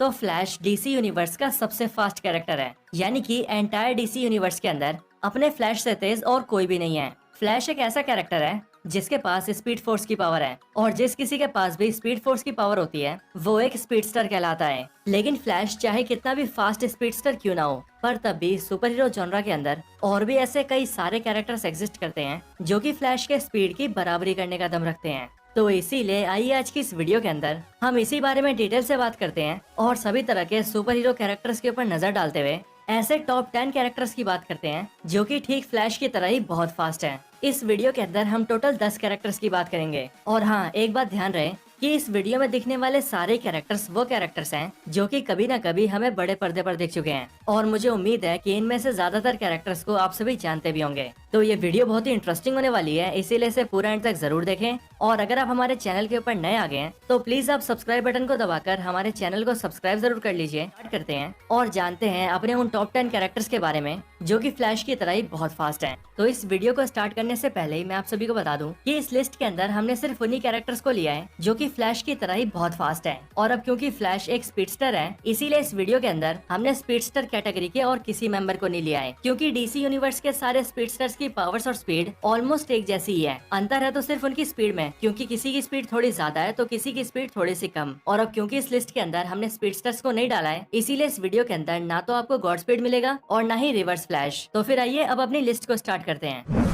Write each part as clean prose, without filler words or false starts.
तो flash DC universe का सबसे फास्ट कैरेक्टर है, यानी कि एंटायर डीसी यूनिवर्स के अंदर अपने फ्लैश से तेज और कोई भी नहीं है। फ्लैश एक ऐसा कैरेक्टर है जिसके पास स्पीड फोर्स की पावर है, और जिस किसी के पास भी स्पीड फोर्स की पावर होती है वो एक स्पीडस्टर कहलाता है। लेकिन फ्लैश चाहे कितना भी फास्ट स्पीडस्टर क्यों ना हो, पर तब भी सुपर हीरो जॉनरा के अंदर और भी ऐसे कई सारे कैरेक्टर्स एग्जिस्ट करते हैं जो कि फ्लैश के स्पीड की बराबरी करने का दम रखते हैं। तो इसीलिए आइए आज की इस वीडियो के अंदर हम इसी बारे में डिटेल से बात करते हैं और सभी तरह के सुपर हीरो कैरेक्टर्स के ऊपर नजर डालते हुए ऐसे टॉप 10 कैरेक्टर्स की बात करते हैं जो कि ठीक फ्लैश की तरह ही बहुत फास्ट हैं। इस वीडियो के अंदर हम टोटल 10 कैरेक्टर्स की बात करेंगे। और हाँ, एक बात ध्यान रहे कि इस वीडियो में दिखने वाले सारे कैरेक्टर्स वो कैरेक्टर्स हैं जो कि कभी न कभी हमें बड़े पर्दे पर दिख चुके हैं, और मुझे उम्मीद है कि इनमें से ज्यादातर कैरेक्टर्स को आप सभी जानते भी होंगे। तो ये वीडियो बहुत ही इंटरेस्टिंग होने वाली है, इसीलिए इसे पूरा एंड तक जरूर देखें। और अगर आप हमारे चैनल के ऊपर नए आ गए हैं तो प्लीज आप सब्सक्राइब बटन को दबाकर हमारे चैनल को सब्सक्राइब जरूर कर लीजिए। स्टार्ट करते हैं और जानते हैं अपने उन टॉप 10 कैरेक्टर्स के बारे में जो कि फ्लैश की तरह ही बहुत फास्ट हैं। तो इस वीडियो को स्टार्ट करने से पहले ही मैं आप सभी को बता दूं कि इस लिस्ट के अंदर हमने सिर्फ उन्हीं कैरेक्टर्स को लिया है जो कि फ्लैश की तरह ही बहुत फास्ट है। और अब क्योंकि फ्लैश एक स्पीडस्टर है, इसीलिए इस वीडियो के अंदर हमने स्पीडस्टर कैटेगरी के और किसी मेंबर को नहीं लिया है, क्योंकि डीसी यूनिवर्स के सारे स्पीडस्टर्स की पावर्स और स्पीड ऑलमोस्ट एक जैसी ही है। अंतर है तो सिर्फ उनकी स्पीड में, क्योंकि किसी की स्पीड थोड़ी ज्यादा है तो किसी की स्पीड थोड़ी सी कम। और अब क्योंकि इस लिस्ट के अंदर हमने स्पीडस्टर्स को नहीं डाला है, इसीलिए इस वीडियो के अंदर ना तो आपको गॉड स्पीड मिलेगा और ना ही रिवर्स फ्लैश। तो फिर आइए अब अपनी लिस्ट को स्टार्ट करते हैं।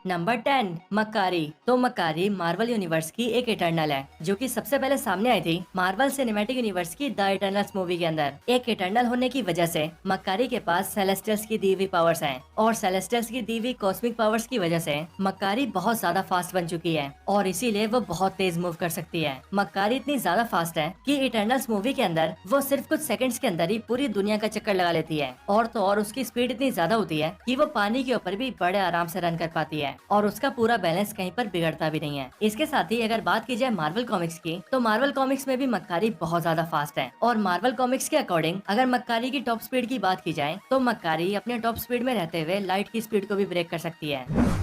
नंबर 10, मक्कारी। तो मक्कारी मार्वल यूनिवर्स की एक इटर्नल है जो कि सबसे पहले सामने आई थी मार्वल सिनेमैटिक यूनिवर्स की द इटर्नल्स मूवी के अंदर। एक इटर्नल होने की वजह से मक्कारी के पास सेलेस्टियल्स की दी हुई पावर्स हैं, और सेलेस्टियल्स की दी हुई कॉस्मिक पावर्स की वजह से मक्कारी बहुत ज्यादा फास्ट बन चुकी है, और इसीलिए वो बहुत तेज मूव कर सकती है। मक्कारी इतनी ज्यादा फास्ट है कि इटर्नल्स मूवी के अंदर वो सिर्फ कुछ सेकंड्स के अंदर ही पूरी दुनिया का चक्कर लगा लेती है। और तो और उसकी स्पीड इतनी ज्यादा होती है कि वो पानी के ऊपर भी बड़े आराम से रन कर पाती है, और उसका पूरा बैलेंस कहीं पर बिगड़ता भी नहीं है। इसके साथ ही अगर बात की जाए मार्वल कॉमिक्स की, तो मार्वल कॉमिक्स में भी मक्कारी बहुत ज्यादा फास्ट है। और मार्वल कॉमिक्स के अकॉर्डिंग अगर मक्कारी की टॉप स्पीड की बात की जाए तो मक्कारी अपने टॉप स्पीड में रहते हुए लाइट की स्पीड को भी ब्रेक कर सकती है।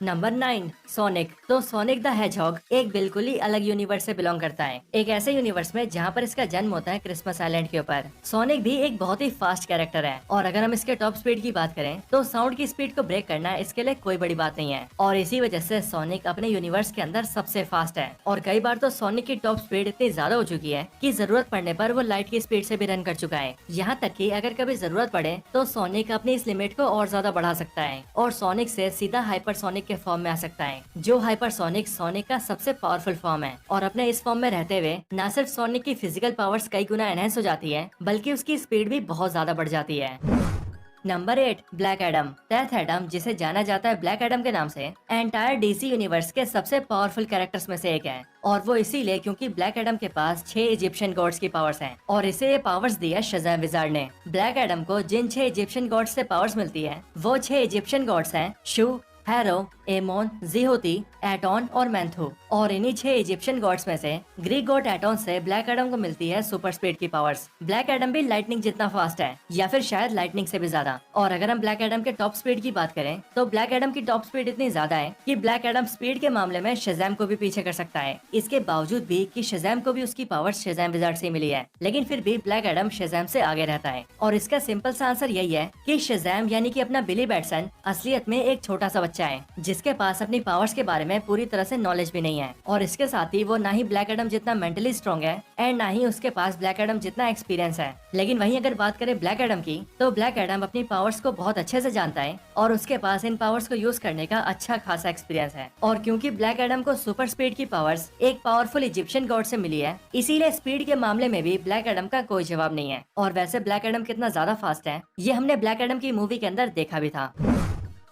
Number 9, sonic. तो सोनिक द हेजहॉग एक बिल्कुल ही अलग यूनिवर्स से बिलोंग करता है, एक ऐसे यूनिवर्स में जहाँ पर इसका जन्म होता है क्रिसमस आइलैंड के ऊपर। सोनिक भी एक बहुत ही फास्ट कैरेक्टर है, और अगर हम इसके टॉप स्पीड की बात करें तो साउंड की स्पीड को ब्रेक करना इसके लिए कोई बड़ी बात नहीं है, और इसी वजह से सोनिक अपने यूनिवर्स के अंदर सबसे फास्ट है। और कई बार तो सोनिक की टॉप स्पीड इतनी ज्यादा हो चुकी है कि जरूरत पड़ने पर वो लाइट की स्पीड से भी रन कर चुका है। यहाँ तक कि अगर कभी जरूरत पड़े तो सोनिक अपनी इस लिमिट को और ज्यादा बढ़ा सकता है, और सोनिक से सीधा हाइपरसोनिक के फॉर्म में आ सकता है, जो हाइपरसोनिक सोनिक का सबसे पावरफुल फॉर्म है। और अपने इस फॉर्म में रहते हुए न सिर्फ सोनिक की फिजिकल पावर्स कई गुना एनहेंस हो जाती है, बल्कि उसकी स्पीड भी बहुत ज्यादा बढ़ जाती है। Number 8, black Adam. Death Adam, जिसे जाना जाता है ब्लैक एडम के नाम से, एंटायर डीसी यूनिवर्स के सबसे पावरफुल कैरेक्टर्स में से एक है, और वो इसीलिए क्योंकि ब्लैक एडम के पास 6 इजिप्शियन गॉड्स की पावर्स हैं, और इसे ये पावर्स दिया शज़ैम विजार्ड ने। ब्लैक एडम को जिन 6 इजिप्शियन गॉड्स से पावर्स मिलती है वो 6 इजिप्शियन गॉड्स हैं शू, हैरो, एमोन, जिहोती, एटॉन और मैंथू। और इन्हीं 6 इजिप्शियन गॉड्स में से ग्रीक गॉड एटॉन से ब्लैक एडम को मिलती है सुपर स्पीड की पावर्स। ब्लैक एडम भी लाइटनिंग जितना फास्ट है, या फिर शायद लाइटनिंग से भी ज्यादा। और अगर हम ब्लैक एडम के टॉप स्पीड की बात करें तो ब्लैक एडम की टॉप स्पीड इतनी ज्यादा है कि ब्लैक एडम स्पीड के मामले में शज़ैम को भी पीछे कर सकता है। इसके बावजूद भी कि शज़ैम को भी उसकी पावर्स शज़ैम विजार्ड से मिली है, लेकिन फिर भी ब्लैक एडम शज़ैम से आगे रहता है। और इसका सिंपल सा आंसर यही है कि शज़ैम यानी कि अपना बिली बैटसन असलियत में एक छोटा सा बच्चा है जिसके पास अपनी पावर्स के बारे में पूरी तरह से नॉलेज भी नहीं है। और इसके साथ ही वो ना ही ब्लैक एडम जितना मेंटली स्ट्रॉन्ग है, एंड ना ही उसके पास ब्लैक एडम जितना एक्सपीरियंस है। लेकिन वहीं अगर बात करें ब्लैक एडम की, तो ब्लैक एडम अपनी पावर्स को बहुत अच्छे से जानता है, और उसके पास इन पावर्स को यूज करने का अच्छा खासा एक्सपीरियंस है। और क्योंकि ब्लैक एडम को सुपर स्पीड की पावर्स एक पावरफुल इजिप्शियन गॉड से मिली है, इसीलिए स्पीड के मामले में भी ब्लैक एडम का कोई जवाब नहीं है। और वैसे ब्लैक एडम कितना ज्यादा फास्ट है ये हमने ब्लैक एडम की मूवी के अंदर देखा भी था।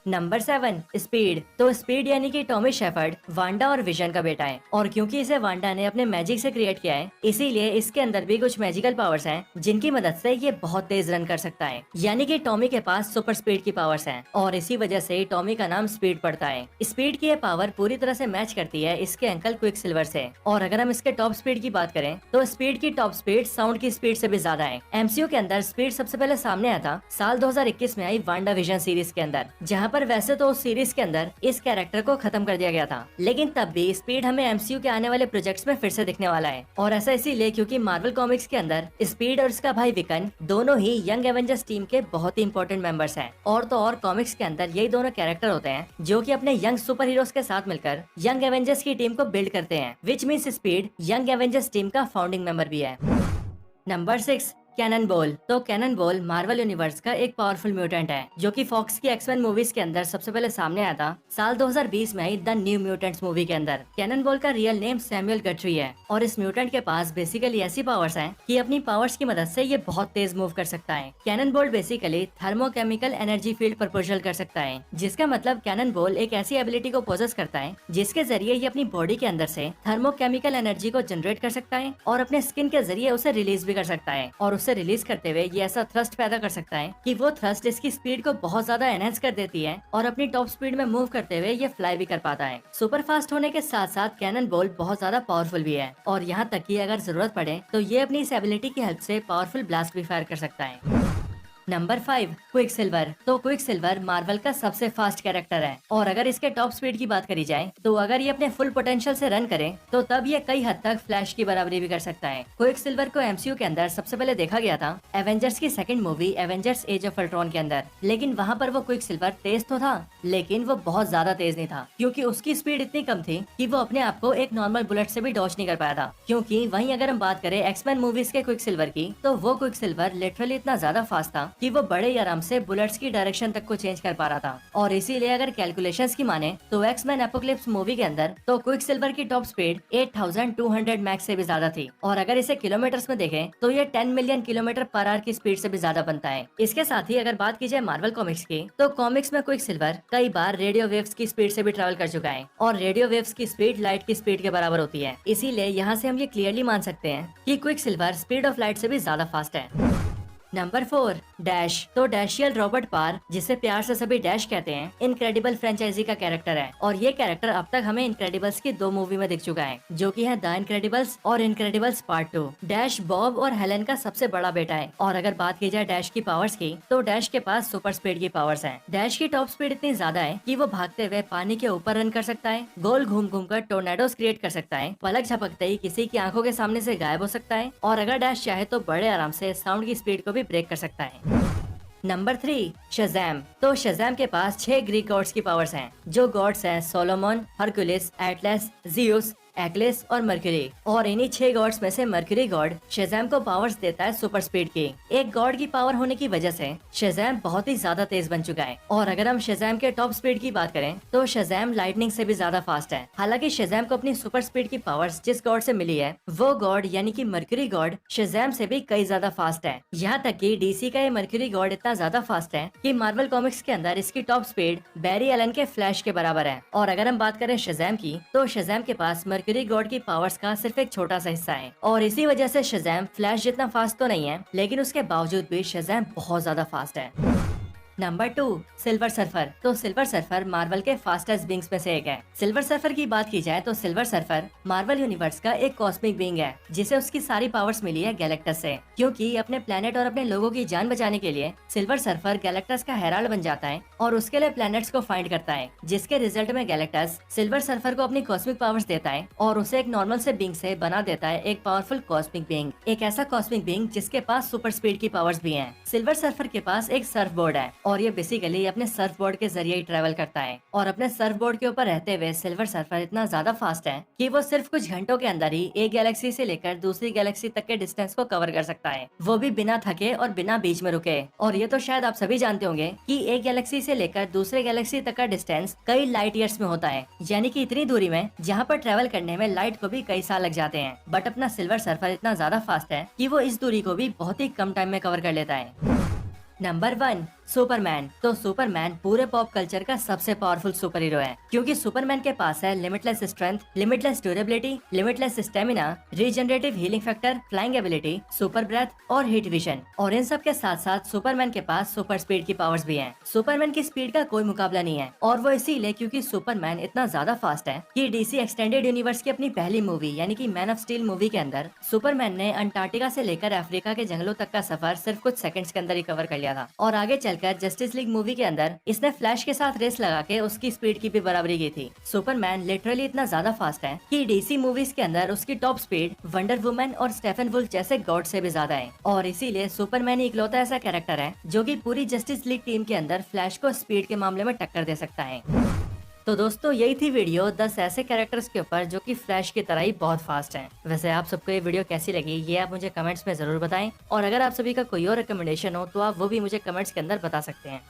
Number 7, speed. तो स्पीड यानी कि टॉमी शेफर्ड वांडा और विजन का बेटा है, और क्योंकि इसे वांडा ने अपने मैजिक से क्रिएट किया है, इसीलिए इसके अंदर भी कुछ मैजिकल पावर्स हैं जिनकी मदद से ये बहुत तेज रन कर सकता है। यानी कि टॉमी के पास सुपर स्पीड की पावर्स हैं, और इसी वजह से टॉमी का नाम स्पीड पड़ता है। स्पीड की ये पावर पूरी तरह से मैच करती है इसके अंकल क्विक सिल्वर से। और अगर हम इसके टॉप स्पीड की बात करें तो स्पीड की टॉप स्पीड साउंड की स्पीड से भी ज्यादा है। एमसीयू के अंदर स्पीड सबसे पहले सामने आया था साल 2021 में आई वांडा विजन सीरीज के अंदर, जहाँ पर वैसे तो उस सीरीज के अंदर इस कैरेक्टर को खत्म कर दिया गया था, लेकिन तब भी स्पीड हमें एमसीयू के आने वाले प्रोजेक्ट्स में फिर से दिखने वाला है। और ऐसा इसीलिए क्योंकि मार्वल कॉमिक्स के अंदर स्पीड और उसका भाई विकन दोनों ही यंग एवेंजर्स टीम के बहुत ही इंपॉर्टेंट मेंबर्स हैं। और तो और कॉमिक्स के अंदर यही दोनों कैरेक्टर होते हैं जो कि अपने यंग सुपर हीरोज के साथ मिलकर यंग एवेंजर्स की टीम को बिल्ड करते हैं, which means Speed Young Avengers team का फाउंडिंग मेंबर भी है। Number 6, Cannonball. तो कैनन बॉल मार्वल यूनिवर्स का एक पावरफुल म्यूटेंट है जो कि फॉक्स की एक्समैन मूवीज के अंदर सबसे पहले सामने आया था साल 2020 में ही द न्यू म्यूटेंट्स मूवी के अंदर। कैनन बॉल का रियल नेम सैमुअल गट्री है और इस म्यूटेंट के पास बेसिकली ऐसी पावर्स हैं कि अपनी पावर्स की मदद से ये बहुत तेज मूव कर सकता है। Cannonball basically thermochemical energy field proposal कर सकता है, जिसका मतलब कैनन बॉल एक ऐसी एबिलिटी को पोजेस करता है जिसके जरिए ये अपनी बॉडी के अंदर से थर्मोकेमिकल एनर्जी को जनरेट कर सकता है और अपने स्किन के जरिए उसे रिलीज भी कर सकता है। और उसे रिलीज करते हुए ये ऐसा थ्रस्ट पैदा कर सकता है कि वो थ्रस्ट इसकी स्पीड को बहुत ज्यादा एनहेंस कर देती है और अपनी टॉप स्पीड में मूव करते हुए ये फ्लाई भी कर पाता है। सुपर फास्ट होने के साथ साथ कैनन बॉल बहुत ज्यादा पावरफुल भी है और यहाँ तक कि अगर जरूरत पड़े तो ये अपनी इस एबिलिटी की हेल्प से पावरफुल ब्लास्ट भी फायर कर सकता है। Number 5, quick silver. तो क्विक सिल्वर मार्वल का सबसे फास्ट कैरेक्टर है और अगर इसके टॉप स्पीड की बात करी जाए तो अगर ये अपने फुल पोटेंशियल से रन करे तो तब ये कई हद तक फ्लैश की बराबरी भी कर सकता है। क्विक सिल्वर को एमसीयू के अंदर सबसे पहले देखा गया था एवेंजर्स की second movie Avengers Age of Ultron के अंदर, लेकिन वहाँ पर वो क्विक सिल्वर तेज तो था लेकिन वो बहुत ज्यादा तेज नहीं था क्योंकि उसकी स्पीड इतनी कम थी कि वो अपने आप को एक नॉर्मल बुलेट से भी डॉच नहीं कर पाया था। क्योंकि वहीं अगर हम बात करें एक्समैन मूवीज के क्विक सिल्वर की तो वो क्विक सिल्वर लिटरली इतना ज्यादा फास्ट था कि वो बड़े आराम से बुलेट्स की डायरेक्शन तक को चेंज कर पा रहा था। और इसीलिए अगर कैलकुलेशंस की माने तो एक्समैन एपोकलिप्स मूवी के अंदर तो क्विक सिल्वर की टॉप स्पीड 8200 मैक्स से भी ज्यादा थी और अगर इसे किलोमीटर्स में देखें तो ये 10 मिलियन किलोमीटर पर आवर की स्पीड से भी ज्यादा बनता है। इसके साथ ही अगर बात की जाए मार्वल कॉमिक्स की तो कॉमिक्स में क्विक सिल्वर कई बार रेडियो वेव्स की स्पीड से भी ट्रेवल कर चुका है और रेडियो वेव्स की स्पीड लाइट की स्पीड के बराबर होती है। इसीलिए यहाँ से हम ये क्लियरली मान सकते हैं कि quick silver speed of light से भी ज्यादा फास्ट है। Number 4, dash. तो डैशियल रॉबर्ट पार, जिसे प्यार से सभी डैश कहते हैं, इनक्रेडिबल फ्रेंचाइजी का कैरेक्टर है और ये कैरेक्टर अब तक हमें इनक्रेडिबल्स की 2 मूवी में दिख चुका है जो कि है द इनक्रेडिबल्स और इनक्रेडिबल्स पार्ट 2। डैश बॉब और हेलेन का सबसे बड़ा बेटा है और अगर बात की जाए डैश की पावर्स की तो डैश के पास सुपर स्पीड की पावर्स है। डैश की टॉप स्पीड इतनी ज्यादा है कि वो भागते हुए पानी के ऊपर रन कर सकता है, गोल घूम घूम कर टोर्नेडोस क्रिएट कर सकता है, पलक झपकते ही किसी की आंखों के सामने से गायब हो सकता है और अगर डैश चाहे तो बड़े आराम से साउंड की स्पीड को भी ब्रेक कर सकता है। Number 3, Shazam. तो शज़ैम के पास 6 ग्रीक गॉड्स की पावर्स हैं जो गॉड्स हैं Solomon, Hercules, Atlas, Zeus, Achilles और मर्क्यूरी। और इन्हीं 6 गॉड्स में से मर्क्यूरी गॉड शज़ैम को पावर्स देता है सुपर स्पीड की। एक गॉड की पावर होने की वजह से शज़ैम बहुत ही ज्यादा तेज बन चुका है और अगर हम शज़ैम के टॉप स्पीड की बात करें तो शज़ैम लाइटनिंग से भी ज्यादा फास्ट है। हालांकि शज़ैम को अपनी सुपर स्पीड की पावर्स जिस गॉड से मिली है वो गॉड यानी कि मर्क्यूरी गॉड शज़ैम से भी कई ज्यादा फास्ट है। यहाँ तक कि डीसी का ये मर्क्यूरी गॉड इतना ज्यादा फास्ट है कि मार्वल कॉमिक्स के अंदर इसकी टॉप स्पीड बैरी एलन के फ्लैश के बराबर है। और अगर हम बात करें शज़ैम की तो शज़ैम के पास मर्क्यूरी गॉड की पावर्स का सिर्फ एक छोटा सा हिस्सा है और इसी वजह से शज़ैम फ्लैश जितना फास्ट तो नहीं है लेकिन उसके बावजूद भी शज़ैम बहुत ज्यादा फास्ट है। Number 2, silver surfer. तो सिल्वर सर्फर मार्वल के फास्टेस्ट बींग्स में से एक है। सिल्वर सर्फर की बात की जाए तो सिल्वर सर्फर मार्वल यूनिवर्स का एक कॉस्मिक बींग है जिसे उसकी सारी पावर्स मिली है गैलेक्टस से, क्योंकि अपने प्लेनेट और अपने लोगों की जान बचाने के लिए सिल्वर सर्फर गैलेक्टस का हेराल्ड बन जाता है और उसके लिए प्लैनेट्स को फाइंड करता है, जिसके रिजल्ट में गैलेक्टस सिल्वर सर्फर को अपनी कॉस्मिक पावर्स देता है और उसे एक नॉर्मल से बींग से बना देता है एक पावरफुल कॉस्मिक बींग, एक ऐसा कॉस्मिक बींग जिसके पास सुपर स्पीड की पावर्स भी हैं। सिल्वर सर्फर के पास एक सर्फ बोर्ड है और ये बेसिकली अपने सर्फ बोर्ड के जरिए ही ट्रेवल करता है और अपने सर्फ बोर्ड के ऊपर रहते हुए सिल्वर सर्फर इतना ज्यादा फास्ट है कि वो सिर्फ कुछ घंटों के अंदर ही एक गैलेक्सी से लेकर दूसरी गैलेक्सी तक के डिस्टेंस को कवर कर सकता है, वो भी बिना थके और बिना बीच में रुके। और ये तो शायद आप सभी जानते होंगे कि एक गैलेक्सी से लेकर दूसरे गैलेक्सी तक का डिस्टेंस कई लाइट ईयर्स में होता है, यानी कि इतनी दूरी में जहाँ पर ट्रेवल करने में लाइट को भी कई साल लग जाते हैं। बट अपना सिल्वर सर्फर इतना ज्यादा फास्ट है कि वो इस दूरी को भी बहुत ही कम टाइम में कवर कर लेता है। Number 1, Superman. तो सुपरमैन पूरे पॉप कल्चर का सबसे पावरफुल सुपर हीरो है क्योंकि सुपरमैन के पास है limitless strength, limitless durability, limitless stamina, regenerative healing factor, flying ability, super breath और हीट विजन। और इन सब के साथ साथ सुपरमैन के पास सुपर स्पीड की पावर्स भी हैं। सुपरमैन की स्पीड का कोई मुकाबला नहीं है और वो इसीलिए क्योंकि सुपरमैन इतना ज्यादा फास्ट है कि डीसी एक्सटेंडेड यूनिवर्स की अपनी पहली मूवी यानी कि मैन ऑफ स्टील मूवी के अंदर सुपरमैन ने अंटार्कटिका से लेकर अफ्रीका के जंगलों तक का सफर सिर्फ कुछ सेकंड्स के अंदर ही कवर कर लिया था और आगे चलकर जस्टिस लीग मूवी के अंदर इसने फ्लैश के साथ रेस लगा के उसकी स्पीड की भी बराबरी की थी। सुपरमैन लिटरली इतना ज्यादा फास्ट है कि डीसी मूवीज के अंदर उसकी टॉप स्पीड वंडर वुमन और स्टेफन वुल्फ जैसे गॉड से भी ज्यादा है, और इसीलिए सुपरमैन ही इकलौता ऐसा कैरेक्टर है जो कि पूरी जस्टिस लीग टीम के अंदर फ्लैश को स्पीड के मामले में टक्कर दे सकता है। तो दोस्तों यही थी वीडियो 10 ऐसे कैरेक्टर्स के ऊपर जो कि फ्लैश की तरह ही बहुत फास्ट हैं। वैसे आप सबको ये वीडियो कैसी लगी ये आप मुझे कमेंट्स में जरूर बताएं, और अगर आप सभी का कोई और रिकमेंडेशन हो तो आप वो भी मुझे कमेंट्स के अंदर बता सकते हैं।